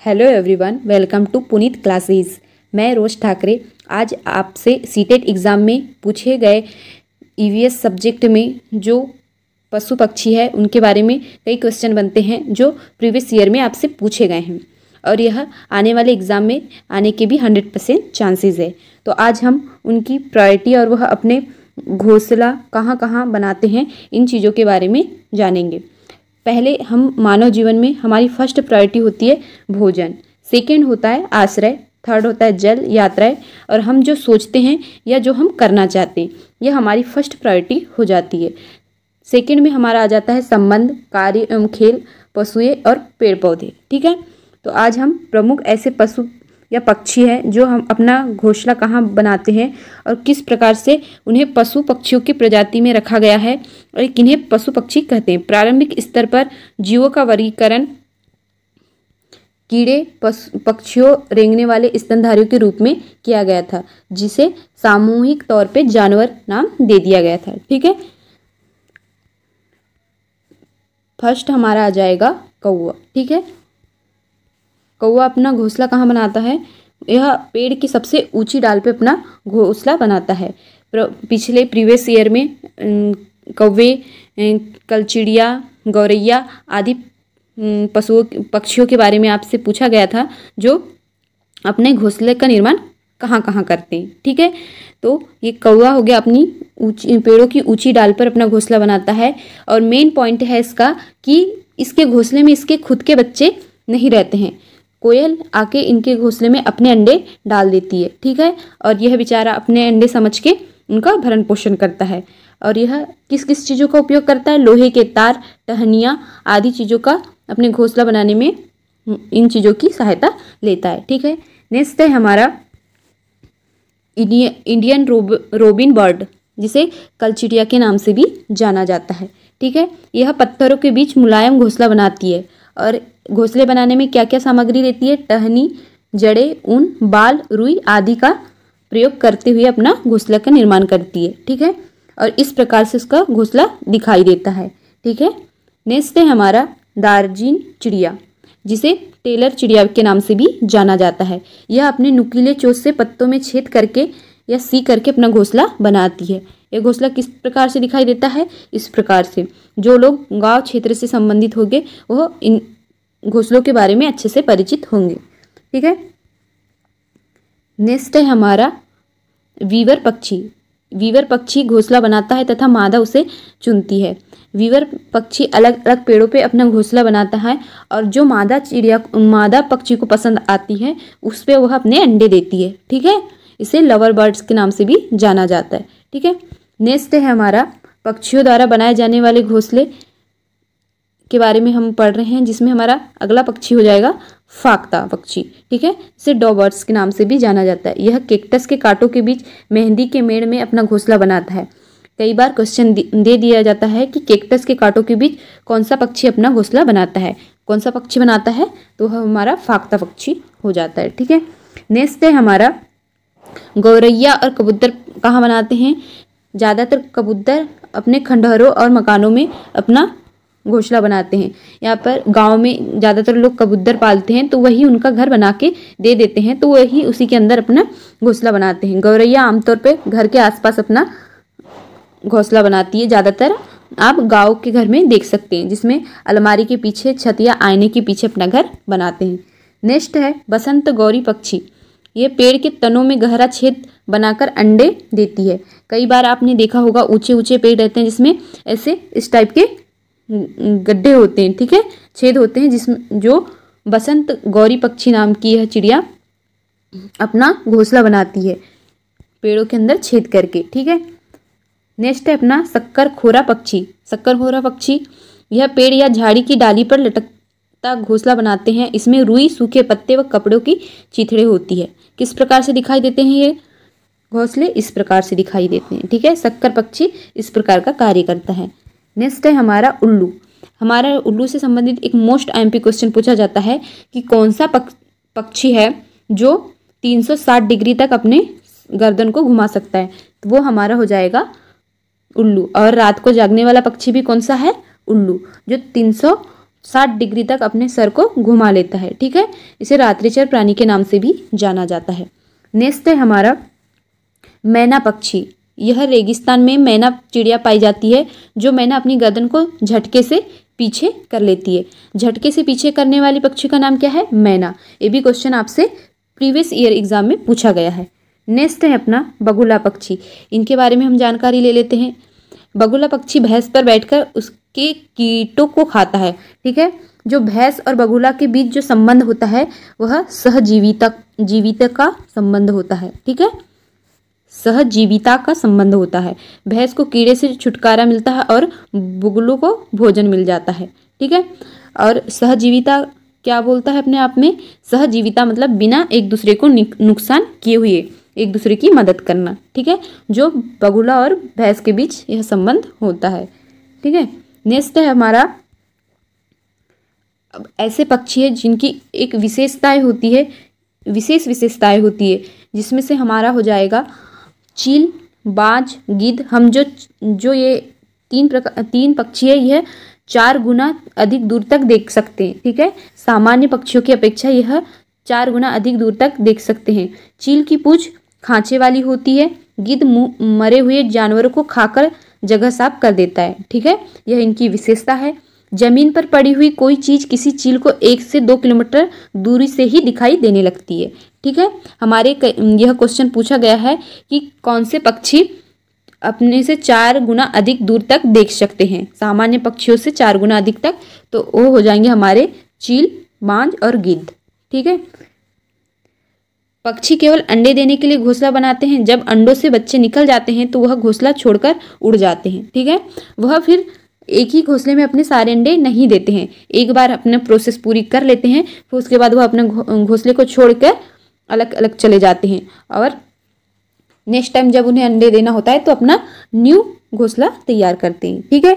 Hello everyone, welcome to Puneet classes. मैं रोज ठाकरे आज आपसे सीटेट एग्ज़ाम में पूछे गए ईवीएस सब्जेक्ट में जो पशु पक्षी है उनके बारे में कई क्वेश्चन बनते हैं जो प्रीवियस ईयर में आपसे पूछे गए हैं और यह आने वाले एग्ज़ाम में आने के भी 100% चांसेस है। तो आज हम उनकी प्रायोरिटी और वह अपने घोंसला कहाँ कहाँ बनाते हैं इन चीज़ों के बारे में जानेंगे। पहले हम मानव जीवन में हमारी फर्स्ट प्रायोरिटी होती है भोजन, सेकंड होता है आश्रय, थर्ड होता है जल यात्राएं और हम जो सोचते हैं या जो हम करना चाहते हैं यह हमारी फर्स्ट प्रायोरिटी हो जाती है। सेकंड में हमारा आ जाता है संबंध, कार्य एवं खेल, पशुएं और पेड़ पौधे। ठीक है, तो आज हम प्रमुख ऐसे पशु या पक्षी हैं जो हम अपना घोंसला कहाँ बनाते हैं और किस प्रकार से उन्हें पशु पक्षियों की प्रजाति में रखा गया है और किन्हें पशु पक्षी कहते हैं। प्रारंभिक स्तर पर जीवों का वर्गीकरण कीड़े, पक्षियों, रेंगने वाले स्तनधारियों के रूप में किया गया था, जिसे सामूहिक तौर पे जानवर नाम दे दिया गया था। ठीक है, फर्स्ट हमारा आ जाएगा कौवा। ठीक है, कौवा अपना घोंसला कहाँ बनाता है? यह पेड़ की सबसे ऊंची डाल पे अपना घोंसला बनाता है। पिछले प्रीवियस ईयर में कौवे, कलचिड़िया, गौरैया आदि पक्षियों के बारे में आपसे पूछा गया था जो अपने घोंसले का निर्माण कहाँ कहाँ करते हैं। ठीक है, तो ये कौवा हो गया, अपनी ऊंची पेड़ों की ऊंची डाल पर अपना घोंसला बनाता है और मेन पॉइंट है इसका कि इसके घोंसले में इसके खुद के बच्चे नहीं रहते हैं। कोयल आके इनके घोंसले में अपने अंडे डाल देती है। ठीक है, और यह बेचारा अपने अंडे समझ के उनका भरण पोषण करता है और यह किस किस चीज़ों का उपयोग करता है? लोहे के तार, टहनियाँ आदि चीज़ों का अपने घोंसला बनाने में इन चीज़ों की सहायता लेता है। ठीक है, नेक्स्ट है हमारा इंडियन रोबिन बर्ड, जिसे कलचिड़िया के नाम से भी जाना जाता है। ठीक है, यह पत्थरों के बीच मुलायम घोंसला बनाती है और घोंसले बनाने में क्या क्या सामग्री रहती है? टहनी, जड़ें, ऊन, बाल, रुई आदि का प्रयोग करते हुए अपना घोंसला का निर्माण करती है। ठीक है, और इस प्रकार से उसका घोंसला दिखाई देता है। ठीक है, नेक्स्ट है हमारा दार्जिन चिड़िया, जिसे टेलर चिड़िया के नाम से भी जाना जाता है। यह अपने नुकीले चोंच से पत्तों में छेद करके या सी करके अपना घोंसला बनाती है। यह घोंसला किस प्रकार से दिखाई देता है? इस प्रकार से। जो लोग गांव क्षेत्र से संबंधित होंगे वह इन घोंसलों के बारे में अच्छे से परिचित होंगे। ठीक है, नेक्स्ट है हमारा वीवर पक्षी। वीवर पक्षी घोंसला बनाता है तथा मादा उसे चुनती है। वीवर पक्षी अलग अलग पेड़ों पे अपना घोंसला बनाता है और जो मादा पक्षी को पसंद आती है उस पे वह अपने अंडे देती है। ठीक है, इसे लवर बर्ड्स के नाम से भी जाना जाता है। ठीक है, नेक्स्ट है हमारा पक्षियों द्वारा बनाए जाने वाले घोंसले के बारे में हम पढ़ रहे हैं, जिसमें हमारा अगला पक्षी हो जाएगा फाख्ता पक्षी। ठीक है, इसे डॉ बर्ड्स के नाम से भी जाना जाता है। यह कैक्टस के कांटों के बीच मेहंदी के मेड़ में अपना घोंसला बनाता है। कई बार क्वेश्चन दे दिया जाता है कि कैक्टस के कांटों के बीच कौन सा पक्षी अपना घोंसला बनाता है, कौन सा पक्षी बनाता है, तो वह हमारा फाख्ता पक्षी हो जाता है। ठीक है, नेक्स्ट है हमारा गौरैया और कबूतर कहाँ बनाते हैं? ज़्यादातर कबूतर अपने खंडहरों और मकानों में अपना घोंसला बनाते हैं। यहाँ पर गांव में ज़्यादातर लोग कबूतर पालते हैं तो वही उनका घर बना के दे देते हैं, तो वही उसी के अंदर अपना घोंसला बनाते हैं। गौरैया आमतौर पे घर के आसपास अपना घोंसला बनाती है। ज़्यादातर आप गांव के घर में देख सकते हैं जिसमें अलमारी के पीछे, छत या आईने के पीछे अपना घर बनाते हैं। नेक्स्ट है बसंत गौरी पक्षी। ये पेड़ के तनों में गहरा छेद बनाकर अंडे देती है। कई बार आपने देखा होगा ऊंचे ऊंचे पेड़ रहते हैं जिसमें ऐसे इस टाइप के गड्ढे होते हैं। ठीक है, छेद होते हैं जिसमें जो बसंत गौरी पक्षी नाम की यह चिड़िया अपना घोंसला बनाती है पेड़ों के अंदर छेद करके। ठीक है, नेक्स्ट है अपना शक्करखोरा पक्षी। शक्करखोरा पक्षी यह पेड़ या झाड़ी की डाली पर लटकता घोंसला बनाते हैं। इसमें रुई, सूखे पत्ते व कपड़ों की चीथड़े होती है। किस प्रकार से दिखाई देते हैं ये घोंसले? इस प्रकार से दिखाई देते हैं। ठीक है, शक्कर पक्षी इस प्रकार का कार्य करता है। नेक्स्ट है हमारा उल्लू। हमारा उल्लू से संबंधित एक मोस्ट आईएमपी क्वेश्चन पूछा जाता है कि कौन सा पक्षी है जो 360 डिग्री तक अपने गर्दन को घुमा सकता है? तो वो हमारा हो जाएगा उल्लू। और रात को जागने वाला पक्षी भी कौन सा है? उल्लू, जो 60 डिग्री तक अपने सर को घुमा लेता है। ठीक है, इसे रात्रिचर प्राणी के नाम से भी जाना जाता है। नेक्स्ट है हमारा मैना पक्षी। यह रेगिस्तान में मैना चिड़िया पाई जाती है, जो मैना अपनी गर्दन को झटके से पीछे कर लेती है। झटके से पीछे करने वाली पक्षी का नाम क्या है? मैना। ये भी क्वेश्चन आपसे प्रीवियस ईयर एग्जाम में पूछा गया है। नेक्स्ट है अपना बगुला पक्षी। इनके बारे में हम जानकारी ले लेते हैं। बगुला पक्षी भैंस पर बैठकर उसके कीटों को खाता है। ठीक है, जो भैंस और बगुला के बीच जो संबंध होता है वह सहजीविता का संबंध होता है। ठीक है, सहजीविता का संबंध होता है। भैंस को कीड़े से छुटकारा मिलता है और बुगलू को भोजन मिल जाता है। ठीक है, और सहजीविता क्या बोलता है अपने आप में? सहजीविता मतलब बिना एक दूसरे को नुकसान किए हुए एक दूसरे की मदद करना। ठीक है, जो बगुला और भैंस के बीच यह संबंध होता है। ठीक है, नेक्स्ट है हमारा ऐसे पक्षी है जिनकी एक विशेष विशेषताएं होती है, जिसमें से हमारा हो जाएगा चील, बाज, गिद्ध। हम जो ये तीन पक्षी है, यह 4 गुना अधिक दूर तक देख सकते हैं। ठीक है, सामान्य पक्षियों की अपेक्षा यह 4 गुना अधिक दूर तक देख सकते हैं। चील की पूंछ खांचे वाली होती है। गिद्ध मरे हुए जानवरों को खाकर जगह साफ कर देता है। ठीक है, यह इनकी विशेषता है। जमीन पर पड़ी हुई कोई चीज किसी चील को 1 से 2 किलोमीटर दूरी से ही दिखाई देने लगती है। ठीक है, हमारे यह क्वेश्चन पूछा गया है कि कौन से पक्षी अपने से 4 गुना अधिक दूर तक देख सकते हैं, सामान्य पक्षियों से 4 गुना अधिक तक। तो वो हो जाएंगे हमारे चील, बाज और गिद्ध। ठीक है, पक्षी केवल अंडे देने के लिए घोंसला बनाते हैं। जब अंडों से बच्चे निकल जाते हैं तो वह घोंसला छोड़कर उड़ जाते हैं। ठीक है, वह फिर एक ही घोंसले में अपने सारे अंडे नहीं देते हैं। एक बार अपने प्रोसेस पूरी कर लेते हैं, फिर उसके बाद वह अपने घोंसले को छोड़कर अलग अलग चले जाते हैं और नेक्स्ट टाइम जब उन्हें अंडे देना होता है तो अपना न्यू घोंसला तैयार करते हैं। ठीक है,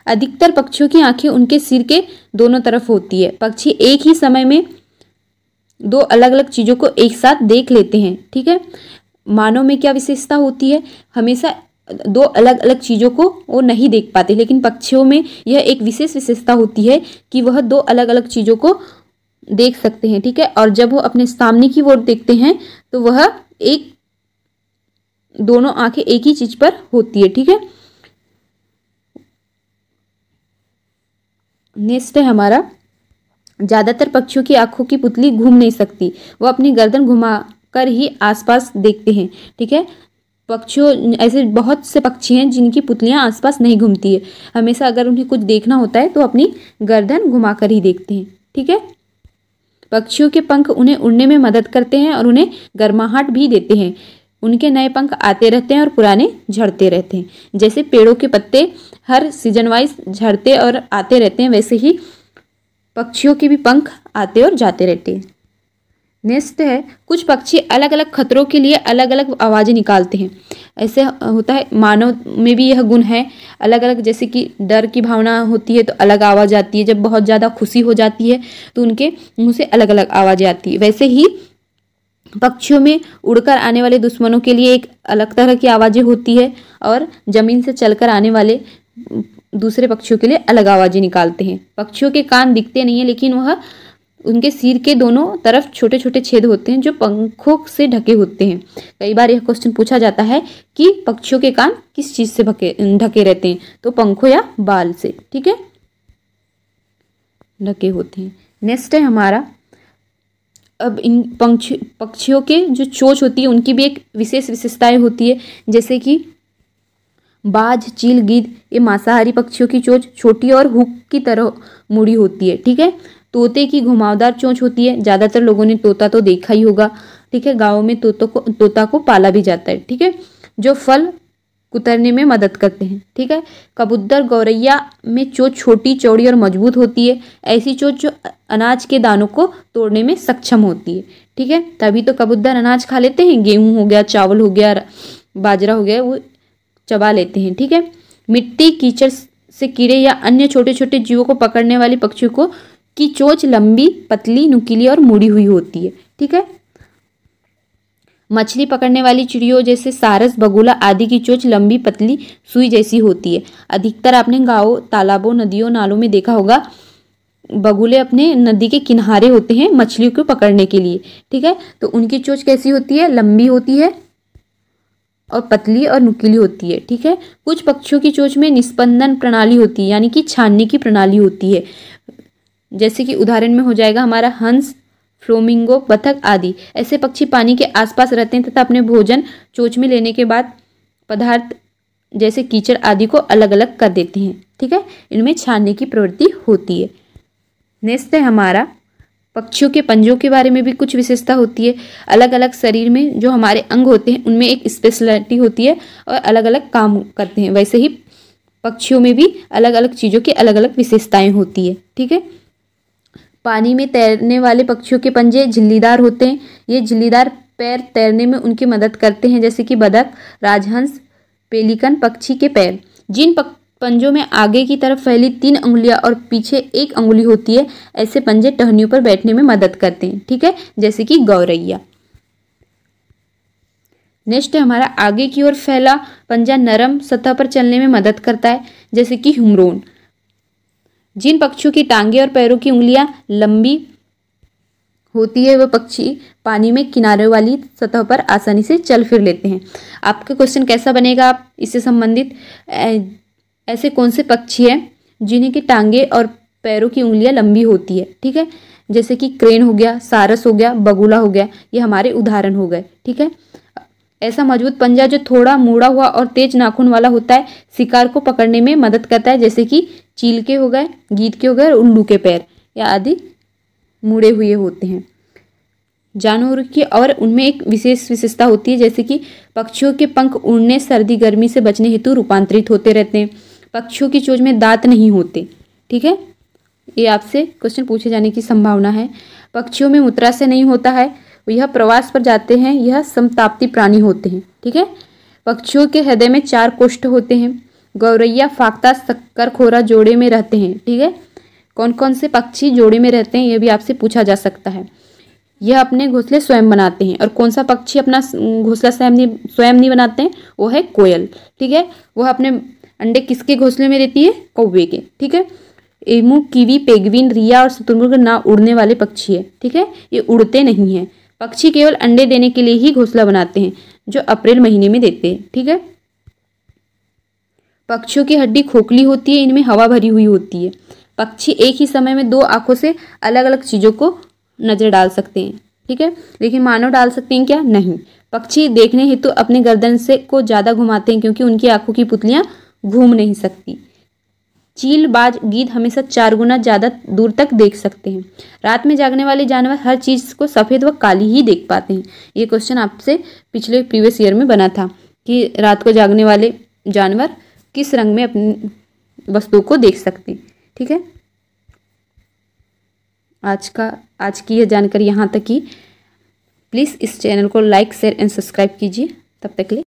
अधिकतर पक्षियों की आंखें उनके सिर के दोनों तरफ होती है। पक्षी एक ही समय में 2 अलग अलग चीज़ों को एक साथ देख लेते हैं। ठीक है, मानव में क्या विशेषता होती है? हमेशा 2 अलग अलग चीज़ों को वो नहीं देख पाते, लेकिन पक्षियों में यह एक विशेष विशेषता होती है कि वह 2 अलग अलग चीज़ों को देख सकते हैं। ठीक है, और जब वो अपने सामने की ओर देखते हैं तो वह दोनों आंखें एक ही चीज पर होती है। ठीक है, नेक्स्ट है हमारा ज्यादातर पक्षियों की आंखों की पुतली घूम नहीं सकती, वह अपनी गर्दन घुमाकर ही आसपास देखते हैं। ठीक है, पक्षियों ऐसे बहुत से पक्षी हैं जिनकी पुतलियां आसपास नहीं घूमती है। हमेशा अगर उन्हें कुछ देखना होता है तो अपनी गर्दन घुमाकर ही देखते हैं। ठीक है, पक्षियों के पंख उन्हें उड़ने में मदद करते हैं और उन्हें गर्माहट भी देते हैं। उनके नए पंख आते रहते हैं और पुराने झड़ते रहते हैं। जैसे पेड़ों के पत्ते हर सीजन वाइज झड़ते और आते रहते हैं, वैसे ही पक्षियों के भी पंख आते और जाते रहते हैं। नेक्स्ट है कुछ पक्षी अलग अलग खतरों के लिए अलग अलग आवाज़ें निकालते हैं। ऐसे होता है, मानव में भी यह गुण है। अलग अलग, जैसे कि डर की भावना होती है तो अलग आवाज़ आती है, जब बहुत ज़्यादा खुशी हो जाती है तो उनके मुंह से अलग अलग आवाज़ें आती है। वैसे ही पक्षियों में उड़कर आने वाले दुश्मनों के लिए एक अलग तरह की आवाज़ें होती है और ज़मीन से चलकर आने वाले दूसरे पक्षियों के लिए अलग आवाज़ें निकालते हैं। पक्षियों के कान दिखते नहीं है, लेकिन वह उनके सिर के दोनों तरफ छोटे छोटे छेद होते हैं जो पंखों से ढके होते हैं। कई बार यह क्वेश्चन पूछा जाता है कि पक्षियों के कान किस चीज़ से ढके रहते हैं, तो पंखों या बाल से। ठीक है, ढके होते हैं। नेक्स्ट है हमारा, अब इन पक्षियों के जो चोंच होती है उनकी भी एक विशेष विशेषताएं होती है। जैसे कि बाज, चील, गिद्ध, ये मांसाहारी पक्षियों की चोंच छोटी और हुक की तरह मुड़ी होती है। ठीक है, तोते की घुमावदार चोंच होती है। ज़्यादातर लोगों ने तोता तो देखा ही होगा। ठीक है, गाँव में तोता को पाला भी जाता है। ठीक है, जो फल कुतरने में मदद करते हैं। ठीक है, कबूतर, गौरैया में चोंच छोटी, चौड़ी और मजबूत होती है। ऐसी चोंच जो अनाज के दानों को तोड़ने में सक्षम होती है। ठीक है, तभी तो कबूतर अनाज खा लेते हैं। गेहूं हो गया, चावल हो गया, बाजरा हो गया, वो चबा लेते हैं। ठीक है, मिट्टी, कीचड़ से कीड़े या अन्य छोटे छोटे जीवों को पकड़ने वाली पक्षियों की चोंच लंबी, पतली, नुकीली और मुड़ी हुई होती है। ठीक है, मछली पकड़ने वाली चिड़ियों जैसे सारस, बगुला आदि की चोंच लंबी, पतली, सुई जैसी होती है। अधिकतर आपने गांवों, तालाबों, नदियों, नालों में देखा होगा, बगुले अपने नदी के किनारे होते हैं मछलियों को पकड़ने के लिए। ठीक है, तो उनकी चोंच कैसी होती है? लंबी होती है और पतली और नुकीली होती है। ठीक है, कुछ पक्षियों की चोंच में निस्पंदन प्रणाली होती है, यानी कि छानने की प्रणाली होती है। जैसे कि उदाहरण में हो जाएगा हमारा हंस, फ्लोमिंगो, बतख आदि। ऐसे पक्षी पानी के आसपास रहते हैं तथा अपने भोजन चोंच में लेने के बाद पदार्थ जैसे कीचड़ आदि को अलग अलग कर देते हैं। ठीक है, इनमें छानने की प्रवृत्ति होती है। नेक्स्ट है हमारा पक्षियों के पंजों के बारे में भी कुछ विशेषता होती है। अलग अलग शरीर में जो हमारे अंग होते हैं उनमें एक स्पेशलिटी होती है और अलग अलग काम करते हैं। वैसे ही पक्षियों में भी अलग अलग चीज़ों की अलग अलग विशेषताएं होती है। ठीक है, पानी में तैरने वाले पक्षियों के पंजे झिल्लीदार होते हैं। ये झिल्लीदार पैर तैरने में उनकी मदद करते हैं, जैसे कि बतख, राजहंस, पेलिकन पक्षी के पैर। जिन पंजों में आगे की तरफ फैली 3 अंगुलियां और पीछे 1 अंगुली होती है, ऐसे पंजे टहनियों पर बैठने में मदद करते हैं। ठीक है, जैसे कि गौरैया। नेक्स्ट है हमारा आगे की ओर फैला पंजा नरम सतह पर चलने में मदद करता है, जैसे कि ह्यूमरोन। जिन पक्षियों की टांगे और पैरों की उंगलियां लंबी होती है वह पक्षी पानी में किनारे वाली सतह पर आसानी से चल फिर लेते हैं। आपका क्वेश्चन कैसा बनेगा? आप इससे संबंधित ऐसे कौन से पक्षी हैं जिन्हें की टांगे और पैरों की उंगलियां लंबी होती है? ठीक है, जैसे कि क्रेन हो गया, सारस हो गया, बगुला हो गया, ये हमारे उदाहरण हो गए। ठीक है, ऐसा मजबूत पंजा जो थोड़ा मुड़ा हुआ और तेज नाखून वाला होता है शिकार को पकड़ने में मदद करता है, जैसे कि चील के हो गए, गीद के हो गए, उल्लू के पैर या आदि मुड़े हुए होते हैं। जानवरों की और उनमें एक विशेष विशेषता होती है, जैसे कि पक्षियों के पंख उड़ने, सर्दी गर्मी से बचने हेतु रूपांतरित होते रहते हैं। पक्षियों की चोंच में दांत नहीं होते। ठीक है, ये आपसे क्वेश्चन पूछे जाने की संभावना है। पक्षियों में मूत्राशय नहीं होता है, यह प्रवास पर जाते हैं, यह समताप्ती प्राणी होते हैं। ठीक है, पक्षियों के हृदय में 4 कोष्ठ होते हैं। गौरैया, फाख्ता, शक्करखोरा जोड़े में रहते हैं। ठीक है, कौन कौन से पक्षी जोड़े में रहते हैं यह भी आपसे पूछा जा सकता है। यह अपने घोंसले स्वयं बनाते हैं। और कौन सा पक्षी अपना घोंसला स्वयं नहीं बनाते हैं? वो है कोयल। ठीक है, वह अपने अंडे किसके घोंसले में देती है? कौवे के। ठीक है, एमू, कीवी, पेंगुइन, रिया और शुतुरमुर्ग ना उड़ने वाले पक्षी है। ठीक है, ये उड़ते नहीं हैं। पक्षी केवल अंडे देने के लिए ही घोंसला बनाते हैं, जो अप्रैल महीने में देते हैं। ठीक है, पक्षियों की हड्डी खोखली होती है, इनमें हवा भरी हुई होती है। पक्षी एक ही समय में 2 आंखों से अलग अलग चीज़ों को नजर डाल सकते हैं। ठीक है, लेकिन मानव डाल सकते हैं क्या? नहीं। पक्षी देखने हेतु अपने गर्दन से को ज़्यादा घुमाते हैं, क्योंकि उनकी आंखों की पुतलियाँ घूम नहीं सकती। चील, बाज, गीद हमेशा 4 गुना ज़्यादा दूर तक देख सकते हैं। रात में जागने वाले जानवर हर चीज़ को सफ़ेद व काली ही देख पाते हैं। ये क्वेश्चन आपसे पिछले प्रीवियस ईयर में बना था कि रात को जागने वाले जानवर किस रंग में अपनी वस्तु को देख सकते हैं। ठीक है, आज की यह जानकारी यहाँ तक ही। प्लीज़ इस चैनल को लाइक, शेयर एंड सब्सक्राइब कीजिए। तब तक के लिए